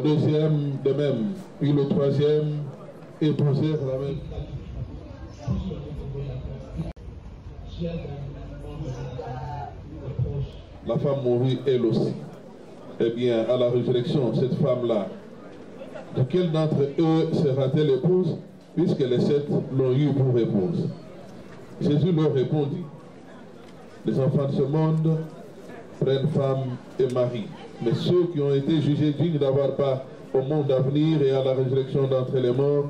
Le deuxième, de même. Puis le troisième, épousèrent la même. La femme mourut elle aussi. Eh bien, à la résurrection, cette femme-là, de quel d'entre eux sera-t-elle épouse, puisque les 7 l'ont eu pour épouse? Jésus leur répondit, les enfants de ce monde prennent femme et mari, mais ceux qui ont été jugés dignes d'avoir part au monde à venir et à la résurrection d'entre les morts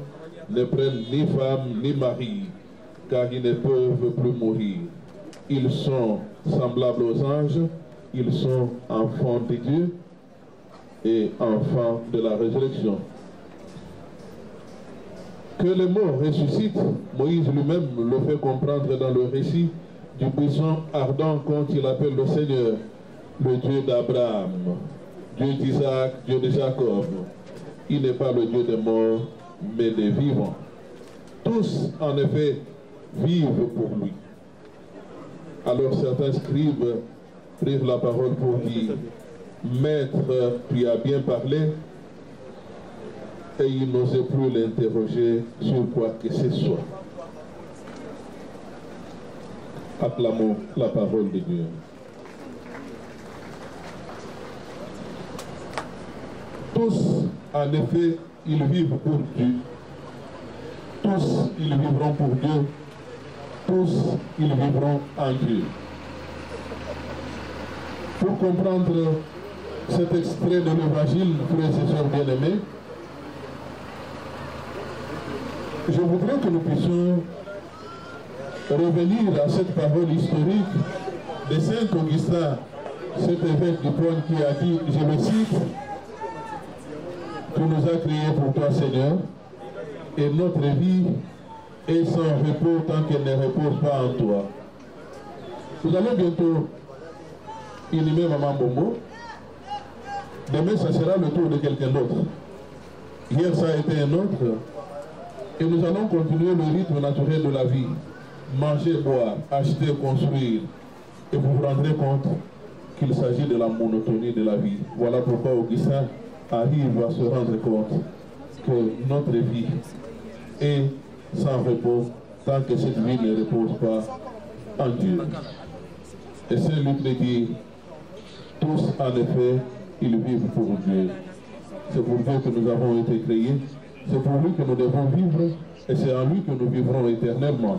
ne prennent ni femme ni mari, car ils ne peuvent plus mourir. Ils sont semblables aux anges, ils sont enfants de Dieu et enfants de la résurrection. Que les morts ressuscitent, Moïse lui-même le fait comprendre dans le récit du buisson ardent quand il appelle le Seigneur, le Dieu d'Abraham, Dieu d'Isaac, Dieu de Jacob. Il n'est pas le Dieu des morts, mais des vivants. Tous, en effet, vivent pour lui. Alors certains scribes prirent la parole pour dire, Maître, tu as bien parlé, et ils n'osaient plus l'interroger sur quoi que ce soit. Acclamons la parole de Dieu. Tous, en effet, ils vivent pour Dieu. Tous, ils vivront pour Dieu. Tous, ils vivront en Dieu. Pour comprendre cet extrait de l'Évangile, frères et sœurs bien-aimés, je voudrais que nous puissions revenir à cette parole historique de Saint Augustin, cet évêque du Pôle qui a dit, je le cite, tu nous as créés pour toi, Seigneur, et notre vie est sans repos tant qu'elle ne repose pas en toi. Nous allons bientôt inhumer Maman Bombo. Demain, ça sera le tour de quelqu'un d'autre. Hier, ça a été un autre. Et nous allons continuer le rythme naturel de la vie. Manger, boire, acheter, construire. Et vous vous rendrez compte qu'il s'agit de la monotonie de la vie. Voilà pourquoi Augustin arrive à se rendre compte que notre vie est sans repos tant que cette vie ne repose pas en Dieu. Et Saint Luc le dit, tous en effet, ils vivent pour Dieu. C'est pour Dieu que nous avons été créés. C'est pour lui que nous devons vivre et c'est en lui que nous vivrons éternellement.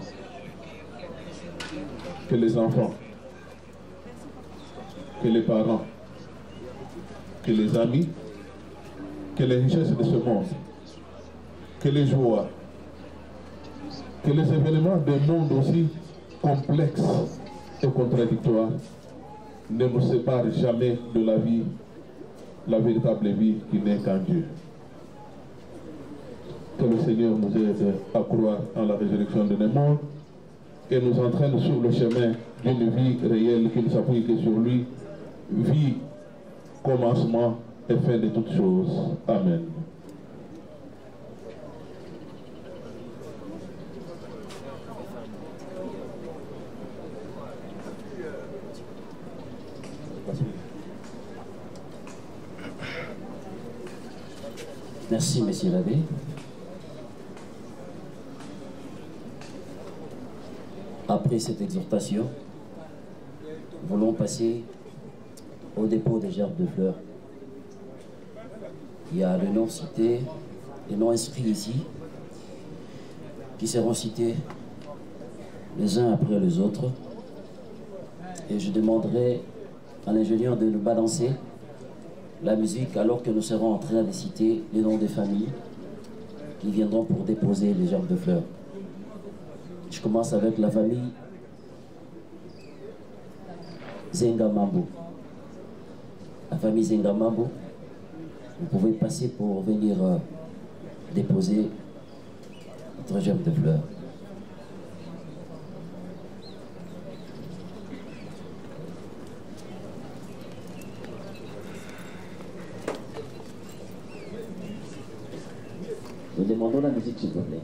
Que les enfants, que les parents, que les amis, que les richesses de ce monde, que les joies, que les événements d'un monde aussi complexe et contradictoire ne nous séparent jamais de la vie, la véritable vie qui n'est qu'en Dieu. Que le Seigneur nous aide à croire en la résurrection de nos morts et nous entraîne sur le chemin d'une vie réelle qui ne s'appuie que sur lui, vie, commencement et fin de toutes choses. Amen. Merci, Monsieur l'abbé. Après cette exhortation, nous voulons passer au dépôt des gerbes de fleurs. Il y a le nom cité, les noms inscrits ici, qui seront cités les uns après les autres. Et je demanderai à l'ingénieur de nous balancer la musique alors que nous serons en train de citer les noms des familles qui viendront pour déposer les gerbes de fleurs. Je commence avec la famille Zengamambo. La famille Zengamambo, vous pouvez passer pour venir déposer votre gerbe de fleurs. Nous demandons la musique, s'il vous plaît.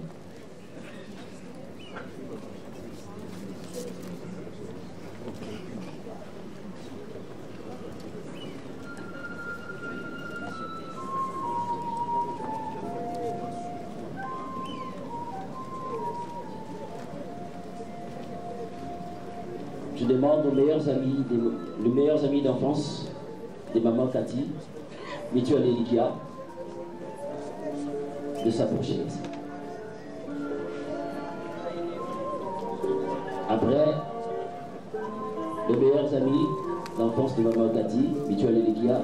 demande aux meilleurs amis, les meilleurs amis d'enfance de maman Cathy, Mutuelle Elikia, de s'approcher. Après, les meilleurs amis d'enfance de maman Cathy, Mutuelle Elikia,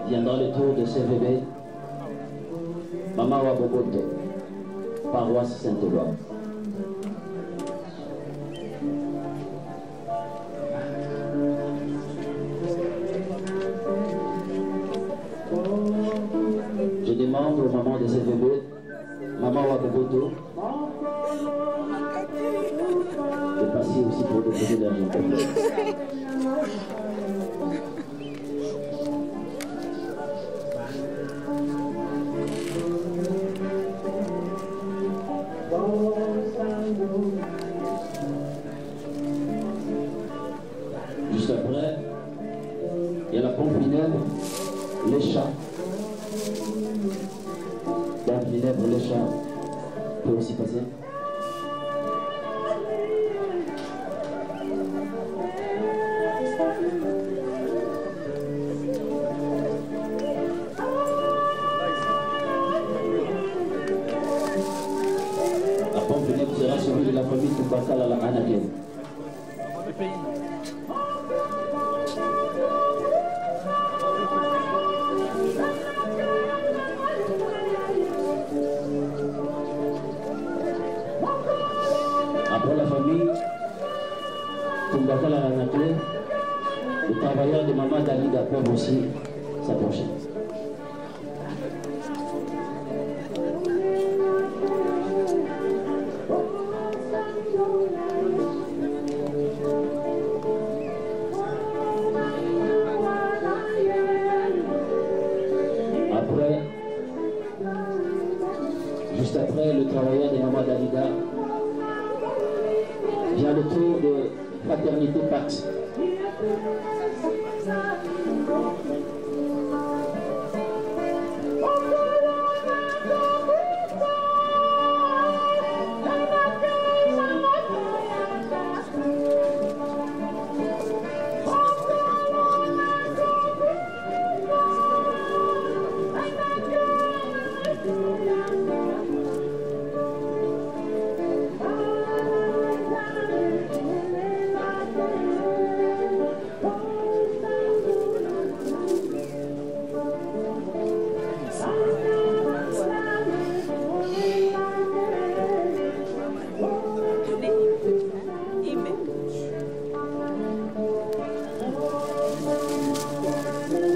viendra le tour de CVB, Maman Waboboto, paroisse Saint-Éloi. Je demande aux mamans de CVB, Maman Waboboto, de passer aussi pour déposer l'argent. Juste après, il y a la pompe funèbre, les chats. Pompe funèbre, les chats, peut aussi passer. La pompe funèbre sera suivie de la famille Toubakal à la Anakel. Après la famille Toubakal à la Anakel, les travailleurs de Maman Dalida peuvent aussi s'approcher. Juste après, le travailleur de Maman Dalida vient le tour de Fraternité Pax.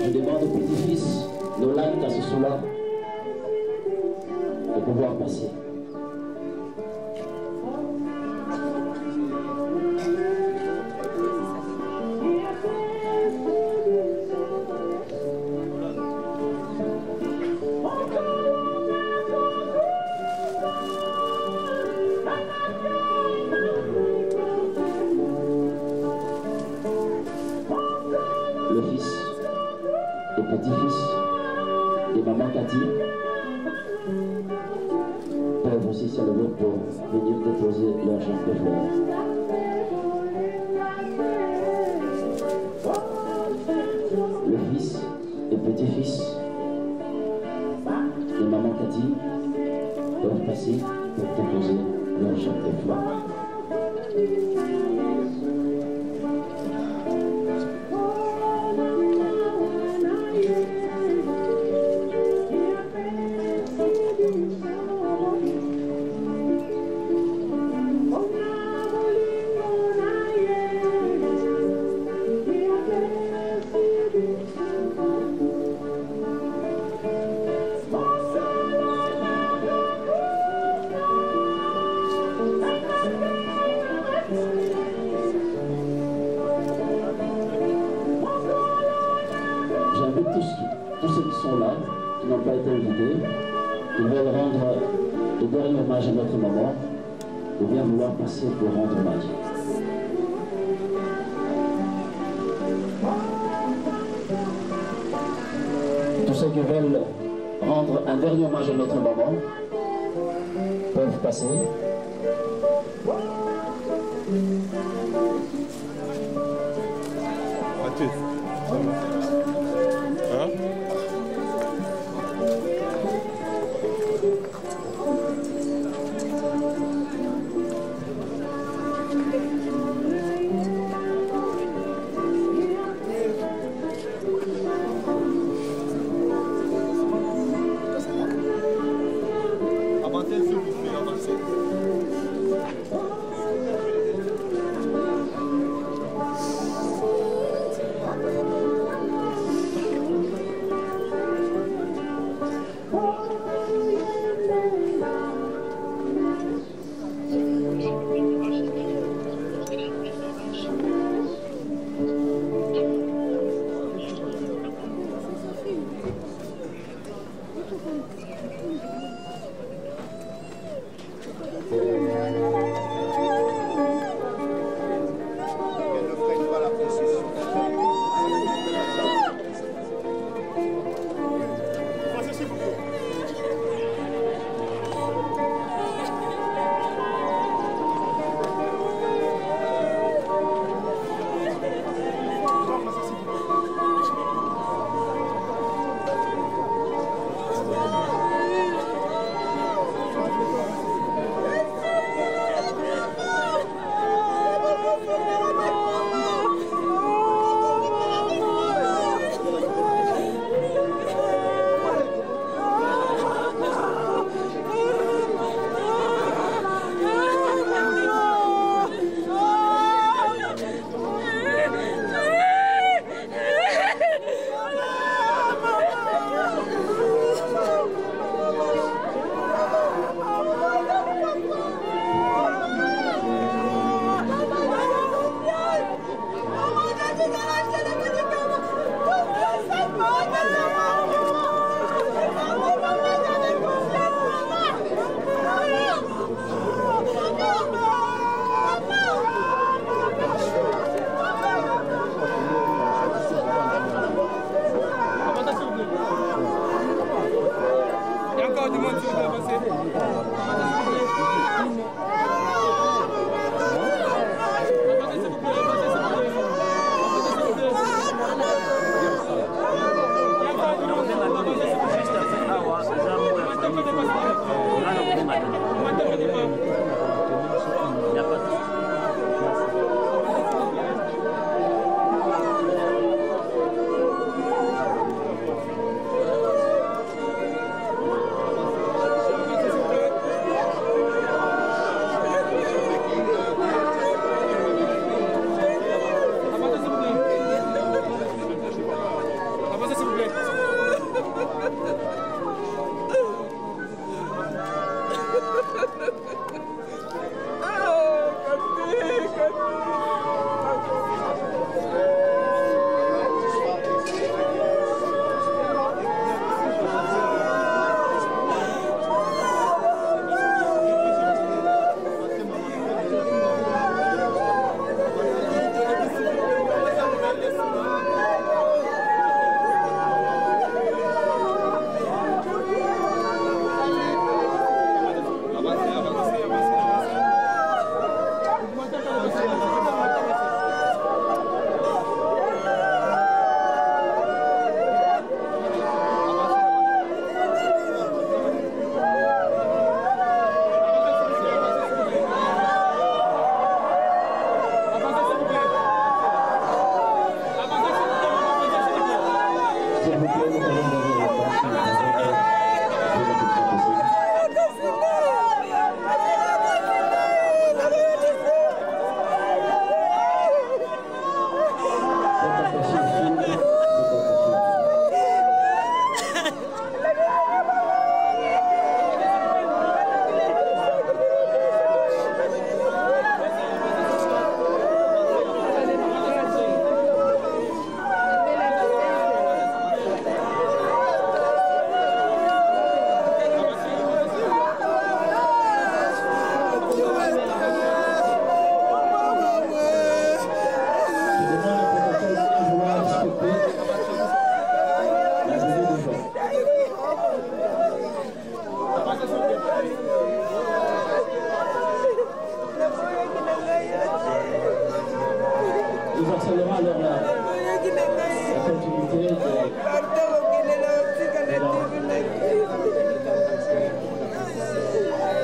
Je demande au petit-fils Nolan Kassoula de pouvoir passer. Le fils et petit-fils de Maman Cathy peuvent aussi se lever pour venir déposer leur champ de fleurs. Le fils et petit-fils de Maman Cathy peuvent passer pour déposer leur champ de fleurs. J'invite tous ceux qui sont là, qui n'ont pas été invités, qui veulent rendre le dernier hommage à notre maman, de bien vouloir passer pour rendre hommage. Tous ceux qui veulent rendre un dernier hommage à notre maman peuvent passer.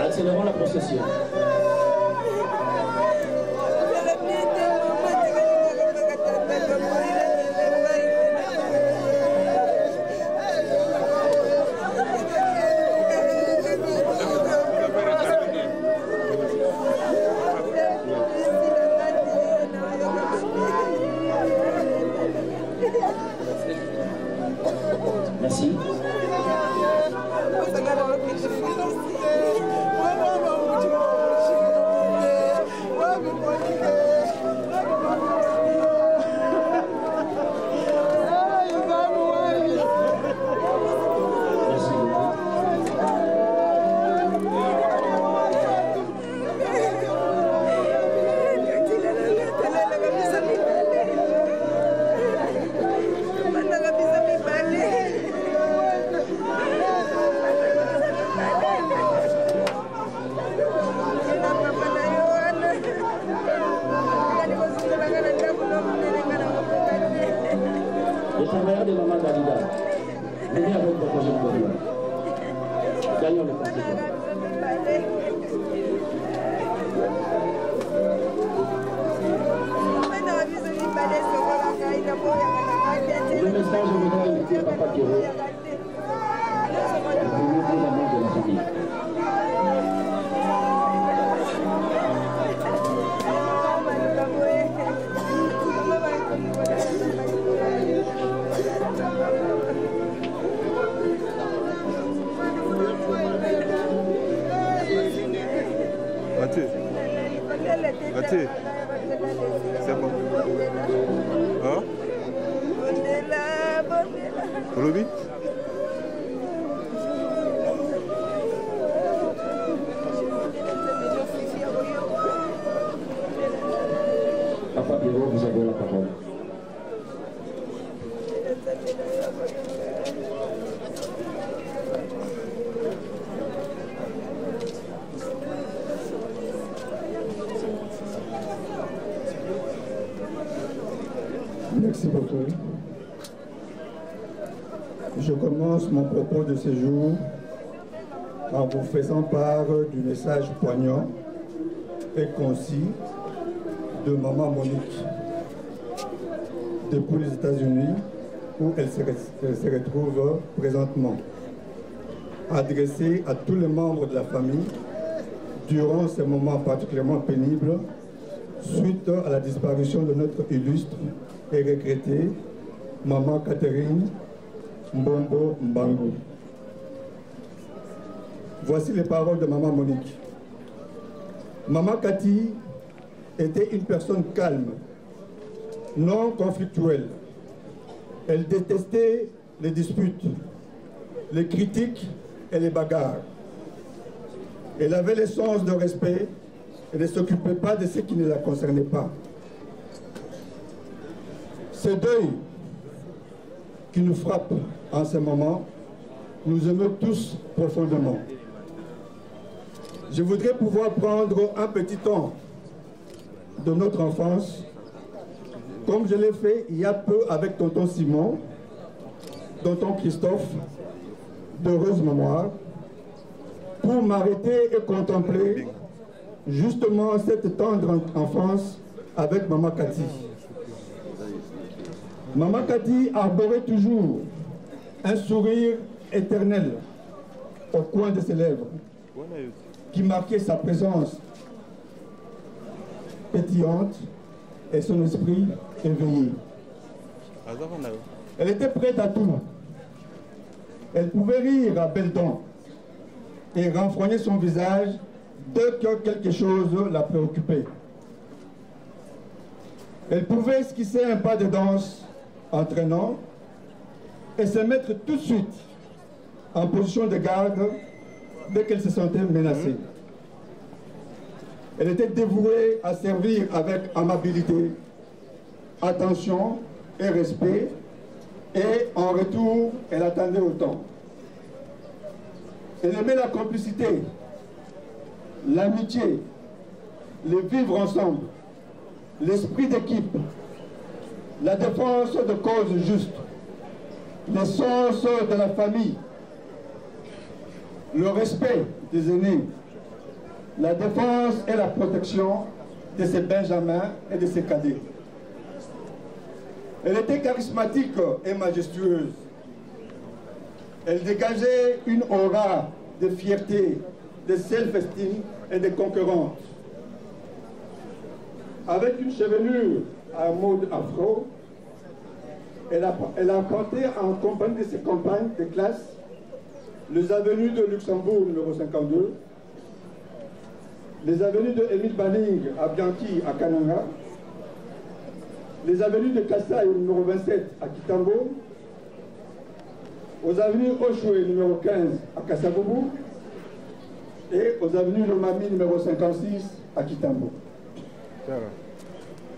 Accélérons la procession. Merci. le conséquent. Le message voudrait inviter Papa Pierrot pour lever la main de la famille. Athé, c'est bon. Hein? Olobi? Papa Pierrot, vous avez la parole. Merci beaucoup. Je commence mon propos de ce jour en vous faisant part du message poignant et concis de Maman Monique depuis les États-Unis où elle se retrouve présentement, adressé à tous les membres de la famille durant ces moments particulièrement pénibles suite à la disparition de notre illustre et regrettée Maman Catherine Mbombo Mbangu. Voici les paroles de Maman Monique. Maman Cathy était une personne calme, non conflictuelle. Elle détestait les disputes, les critiques et les bagarres. Elle avait le sens de respect et ne s'occupait pas de ce qui ne la concernait pas. Ce deuil qui nous frappe en ce moment nous émeut tous profondément. Je voudrais pouvoir prendre un petit temps de notre enfance, comme je l'ai fait il y a peu avec tonton Simon, tonton Christophe, d'heureuse mémoire, pour m'arrêter et contempler justement cette tendre enfance avec Maman Cathy. Maman Cathy arborait toujours un sourire éternel au coin de ses lèvres qui marquait sa présence pétillante et son esprit éveillé. Elle était prête à tout. Elle pouvait rire à belles dents et renfrogner son visage dès que quelque chose la préoccupait. Elle pouvait esquisser un pas de danse entraînant et se mettre tout de suite en position de garde dès qu'elle se sentait menacée. Elle était dévouée à servir avec amabilité, attention et respect, et en retour, elle attendait autant. Elle aimait la complicité, l'amitié, le vivre ensemble, l'esprit d'équipe, la défense de causes justes, l'essence de la famille, le respect des aînés, la défense et la protection de ses benjamins et de ses cadets. Elle était charismatique et majestueuse. Elle dégageait une aura de fierté, de self-esteem et de concurrence. Avec une chevelure à mode afro, elle a porté en compagnie de ses compagnes de classe les avenues de Luxembourg numéro 52, les avenues de Émile Banning à Bianchi à Kananga, les avenues de Kassai numéro 27 à Kitambo, aux avenues Oshwe numéro 15 à Kassaboubou et aux avenues Lomami numéro 56 à Kitambo.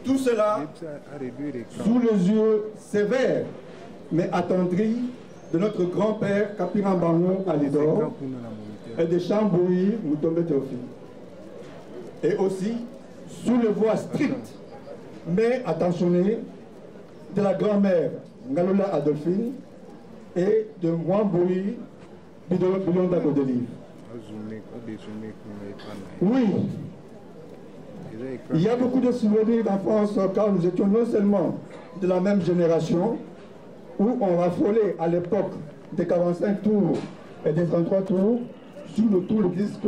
Tout cela sous les yeux sévères mais attendris de notre grand-père Kapiran Bango Alidor et de Chamboui Moutombe Théophile. Et aussi sous les voix strictes mais attentionnées de la grand-mère Ngalola Adolphine et de Mwamboui Bilonda Godelive. Oui, il y a beaucoup de souvenirs d'enfance car nous étions non seulement de la même génération, où on raffolait à l'époque des 45 tours et des 33 tours sur le tour de disque.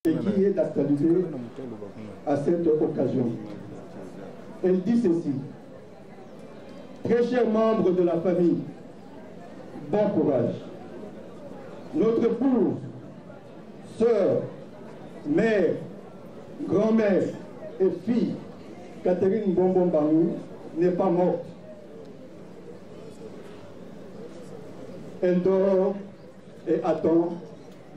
Et qui est d'actualité à cette occasion. Elle dit ceci: très chers membres de la famille, bon courage. Notre épouse, sœur, mère, grand-mère et fille, Catherine Mbombo-Mbangou, n'est pas morte. Elle dort et attend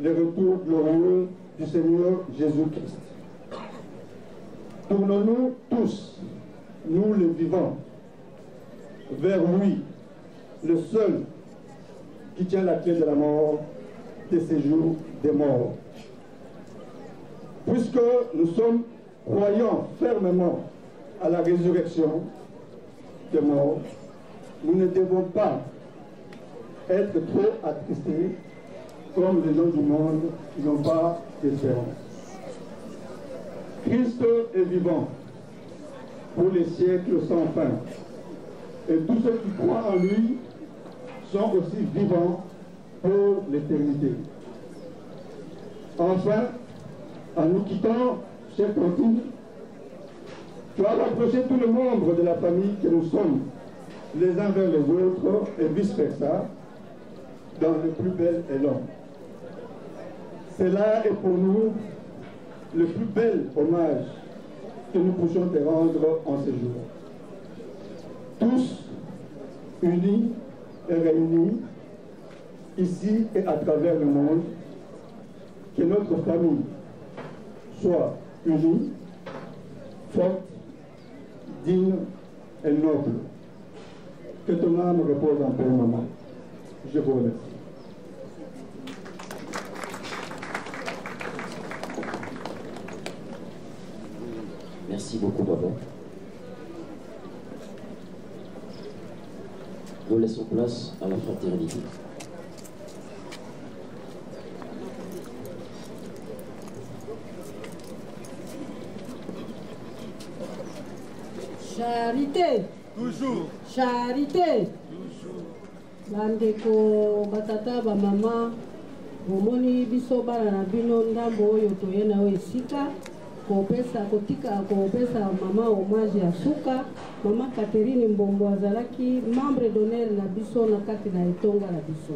le retour glorieux du Seigneur Jésus-Christ. Tournons-nous tous, nous les vivants, vers lui, le seul qui tient la clé de la mort, des séjours des morts. Puisque nous sommes croyants fermement à la résurrection des morts, nous ne devons pas être trop attristés comme les gens du monde qui n'ont pas d'espérance. Christ est vivant pour les siècles sans fin. Et tous ceux qui croient en lui sont aussi vivants pour l'éternité. Enfin, en nous quittant, chers Tantine, tu as rapproché tous les membres de la famille que nous sommes, les uns vers les autres, et vice-versa, dans le plus bel élan. Cela est pour nous le plus bel hommage que nous puissions te rendre en ce jour. Tous unis et réunis, ici et à travers le monde, que notre famille soit unie, forte, digne et noble. Que ton âme repose en paix, maman. Je vous remercie. Merci beaucoup, Baba. Nous laissons place à la fraternité. Charité. Toujours. Charité. Toujours. Bandeko batata ba mama bomoni biso bana na bino ndambo oyo toyena oyo esika kopesa kotika kopesa mama hommage ya suka. Mama Catherine Mbombo azalaki membre d'honneur na biso na kati na etonga na biso.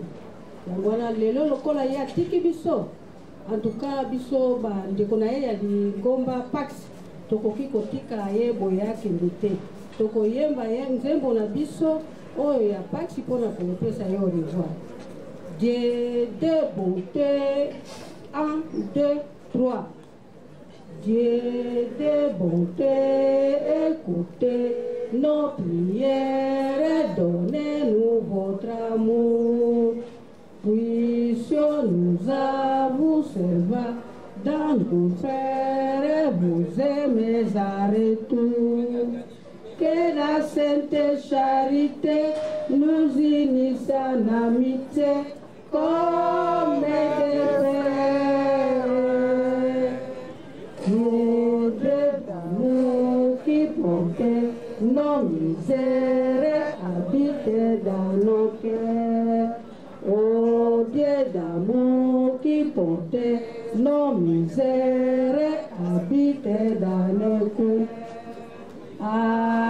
Yango wana lelo lokola ye atiki biso. En tout cas biso bandeko na ye ya Lingomba Pax tokoki kotika ye boya kende te. Tokoyemba ye nzembo na biso oyo ya Pax mpona kopesa ye au revoir. Dieu de bonté. 1, 2, 3. écoutez nos prières, donnez-nous votre amour. Puissions-nous à vous servir dans vos frères, vous aimez à retour. Que la sainte charité nous unisse en amitié comme des frères. Nous d'amour qui portait nos misères habitent dans nos cœurs. Oh Dieu d'amour qui portait nos misères habitent dans nos cœurs.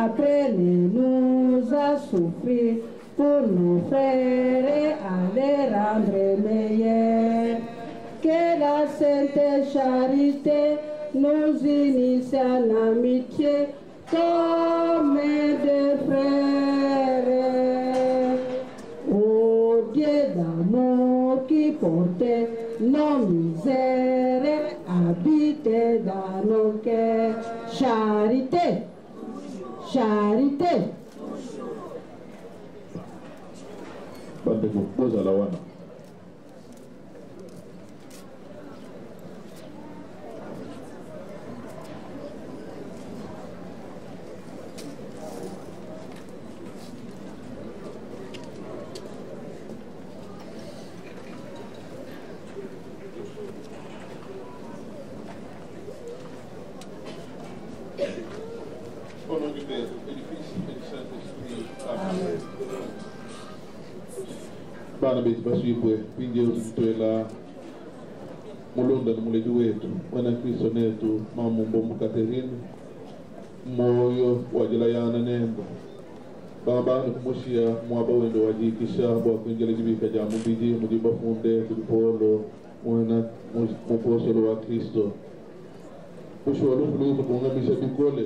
Apprenez-nous à souffrir pour nos frères et à les rendre meilleurs. Que la sainte charité nous unisse en amitié comme des frères. Ô Dieu d'amour qui portait nos misères, habite dans nos cœurs. Charité, charité. Bandeko, bozala wana. Au nom du Père, et du Fils et du Saint-Esprit. Amen. Bana betu baswibwe pinje ututoela mulonda mulezi wetu mwana Kristo netu mamumbo mukaterine moyo wajilayana nembo baba nikumushia mwaba wendo wajikisha bwa kuinjele jibika ja mubidi mudiba funde tulipolo mwana muposolo wa Kristo usho alufuluku kungamisha bikole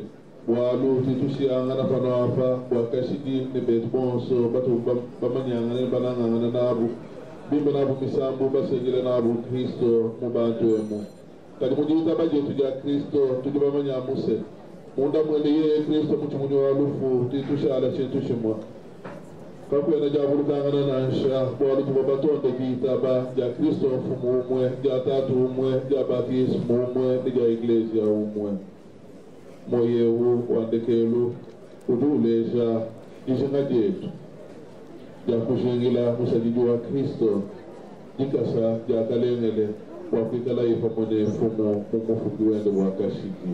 walu titushia ngana panafa wakashidi ne betbonso batu bamanyanga ne bananga nabu bimba nabu misambu basengele nabu Kristo mubantu emu kadi mujita baje tuja Kristo tujibamanya muse munda mwende ye Kristo muchumunyo walufu titusha ala chentushimwa kakwe na jabulu kangana na nsha walu tubabatonde kitaba ja Kristo mfumu umwe ja tatu umwe ja batismu umwe ja iglesia umwe moyewu wandekelu uduleja ishenga jetu ja kushengila musajiji wa Kristo jikasa ja kalengele wakwikala ifa mwene fumu mumufuki wende wakashiki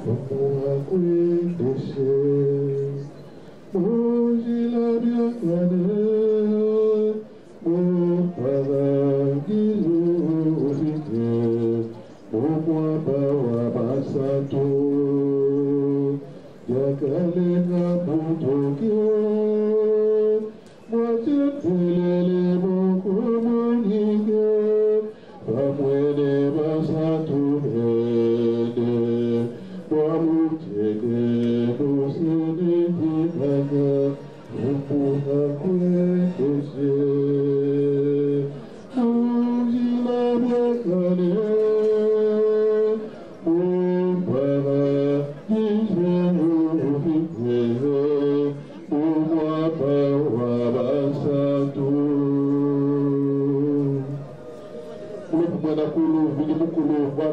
fumu wakwendeshe mujila biakwane muparagilu ufite Mwaba wa basato Yakalenga mutokyo Mwatepelele mokumunike Pamwene basato hede Mwamuteke kusini tikanga Mpuha kwekeshe Mujila biakane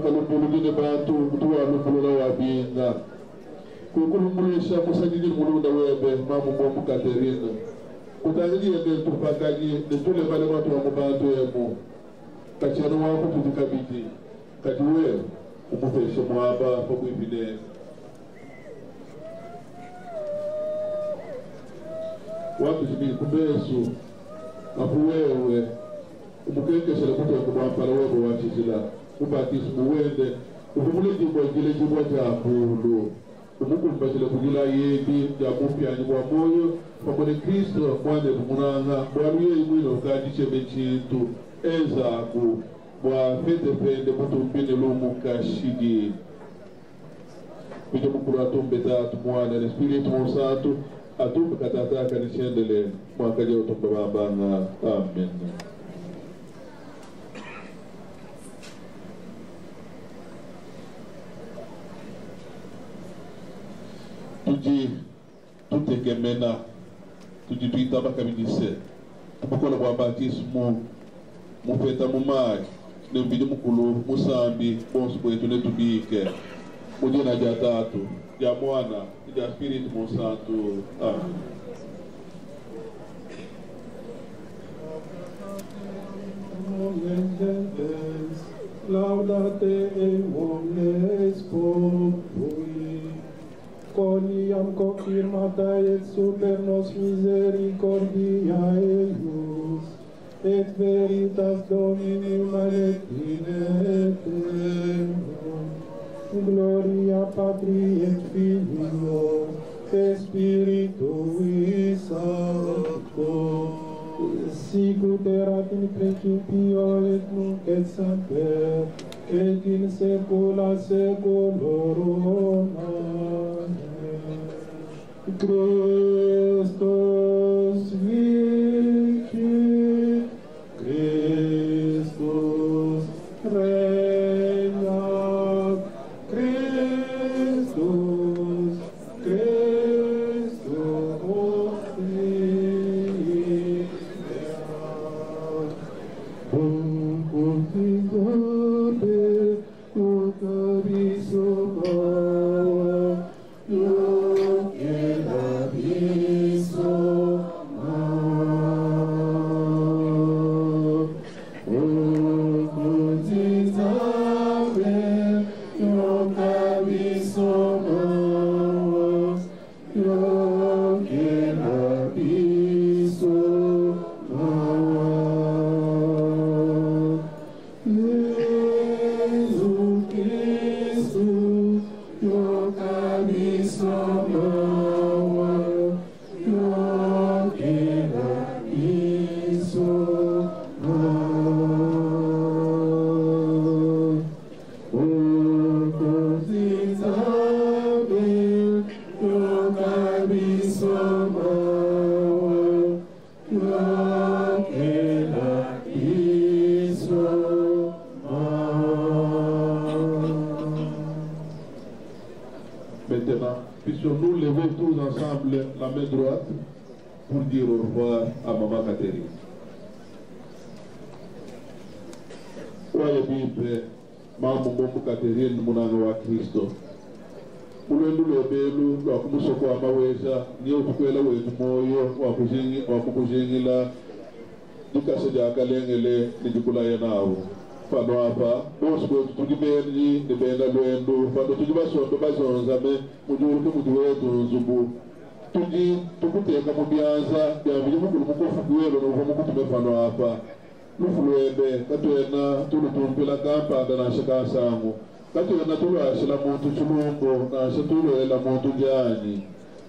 Kalupulugine bantu kutuwa lupulula wabinga kukulumulisha musajili mulunda webe mamu mbomu Katerina kutangili yende tupakaji nitule vale watu wa mubantu emu kachano wako tutikabiti katiwe umufeshe mwaba pabu ipine watu jimi kumbesu apuwewe umukekeshe lakutu wa kubampala webo wachizila ubatismu wende ufumule jibwa jile jibwa jakulu umukumbashile kujila yebi jakupyanyi kwa moyo pamone Kristo mwane kumunanga bwaluye imwino kajichebe chintu ezaku bwa fete pende mutu mpine lumu kashigi pite mukulu atumbe tatu mwana na Espiritu Santo atumbe katataka nishendele mwakaja utumbe babanga. Amen. tuji tutegemena tuji tuitaba kabidise tubukola kwa batismo mufeta mumai ne mbidi mukulu musambi bonsu kwetu ne tubike mujina ja tatu ya mwana ya spirit musantu amen. Laudate omnes populi, coniam confirmata et super nos misericordia eius, et veritas Domini maletine temum. Gloria Patri et Filio, et Spiritui Sancto, sicut erat in principio et nunc et semper, et in saecula saeculorum. Amen. Christus vicit, Christus regnat, Christus, Christus viceat. Configabe, ocaviso mare, Maintenant, puissions-nous lever tous ensemble la main droite pour dire au revoir à Maman Catherine. Waye bibe Maman Mbombo Catherine munano wa Kristo. Ulwendu lwebelu lwa kumusoko amaweza niyo tukwela wetu moyo wa kukujengila dikase jakalengele nijikulaye nawo. Fano hapa bosi kwetu tukibenji nibenda lwendu fano tukibasondo bazonzame mujuruke mujuwetu nzubu tuji tukuteka mubyanza byabili mukulu mukofu kuwelo nuko mukutume fano hapa lufulwebe katwena tulutumpila kampanda na shaka sangu katwena tulwashila muntu chulumbo na shatulwela muntu jani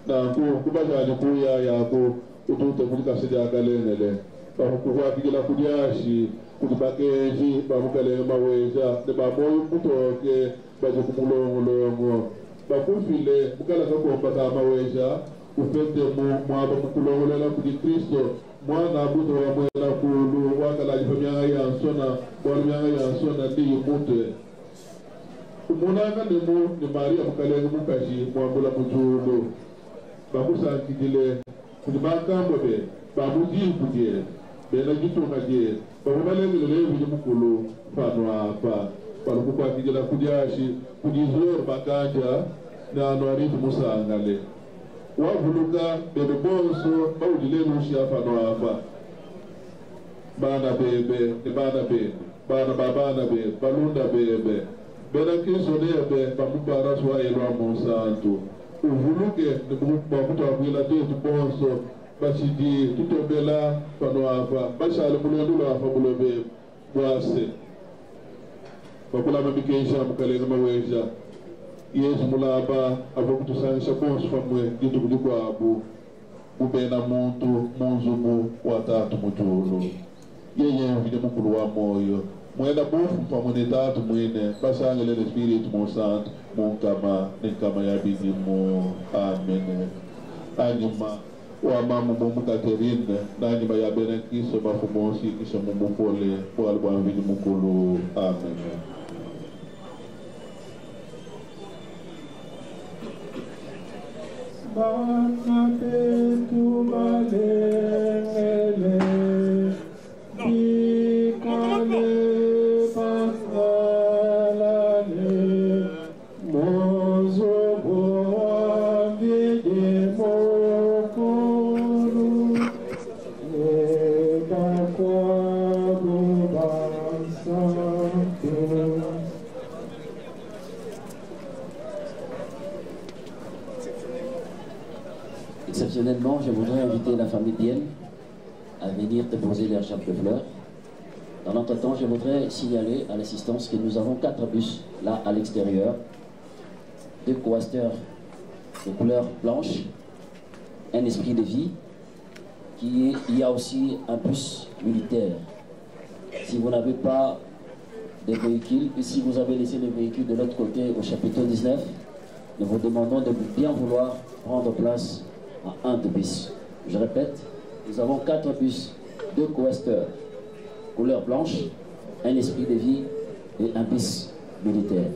na kubajani kuya yako utute kulikase jakalengele bakukuhwapigila kudyashi kulibakeji bamukalenge maweza ne bamoyo mutoke baje kumulongolongo bakufile mukala kakomba ka maweza ufete mwaba mukulongolela kuli Kristo mwana abuto wa mwela kulu wakala jifamyanga yansona mwalumyanga yansona ndi mute umunanga ni Maria mukalenge mukashi mwambula mujulu bakusankijile kulibakambo be bamujikuje bena jitunga je bakubalengele levi mukulu fano hapa balukupakijila kujashi kujizoro bakanja na anwarifu musangale wavuluka bebe bonso baudile nushia fano hapa bana bebe ni bana bebe bana babana bebe balunda bebe bena kiso nebe bamubara suwa elwa monsantu uvuluke ni bakuta wabila tetu bonso bashidi tutobela fano hapa bashale mulondulo hapa mulobe bwase bakula mabikesha mukalenga mawesha Yesu mulaba abokutusanisha bonso famwe gitu kuliko abu ubena muntu munzumu watatu mujulu yeye vile mukulu wa moyo mwenda bofu pamone tatu mwene basangele le Spirit mo santo munkama nekama ya bizimu amen. Anyuma wa mama Mbombo Catherine nani bayabena kiso bafumosi kiso mumupole kwa alwa vili mukulu amen. Exceptionnellement, je voudrais inviter la famille Dienne à venir déposer leur chape de fleurs. Dans l'entretemps, je voudrais signaler à l'assistance que nous avons 4 bus là à l'extérieur, 2 coasters de couleur blanche, un esprit de vie, il y a aussi un bus militaire. Si vous n'avez pas de véhicules, et si vous avez laissé les véhicules de l'autre côté au chapitre 19, nous vous demandons de bien vouloir prendre place à un de bus. Je répète, nous avons 4 bus, 2 coasters, couleur blanche, un esprit de vie et un bus militaire.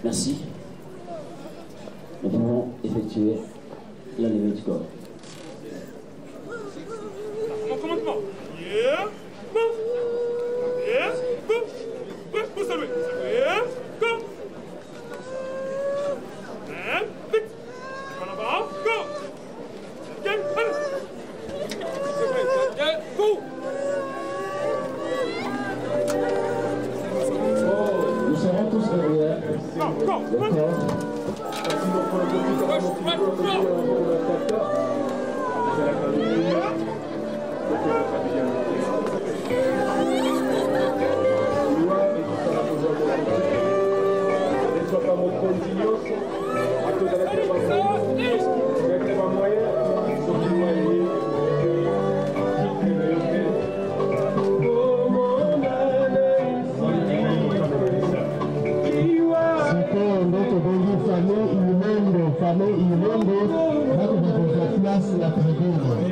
Merci. Nous pouvons effectuer la levée du corps. Mon commandement. Yeah. Bon. Yeah. Bon. Ouais, vous saluez. Yeah. Go. And vite. En avant. Go. Bien. Allez. Yeah. Go. Nous serons tous derrière Go. Go. le corps. Famille Ilondo, na kubakoza place ya Pregogo.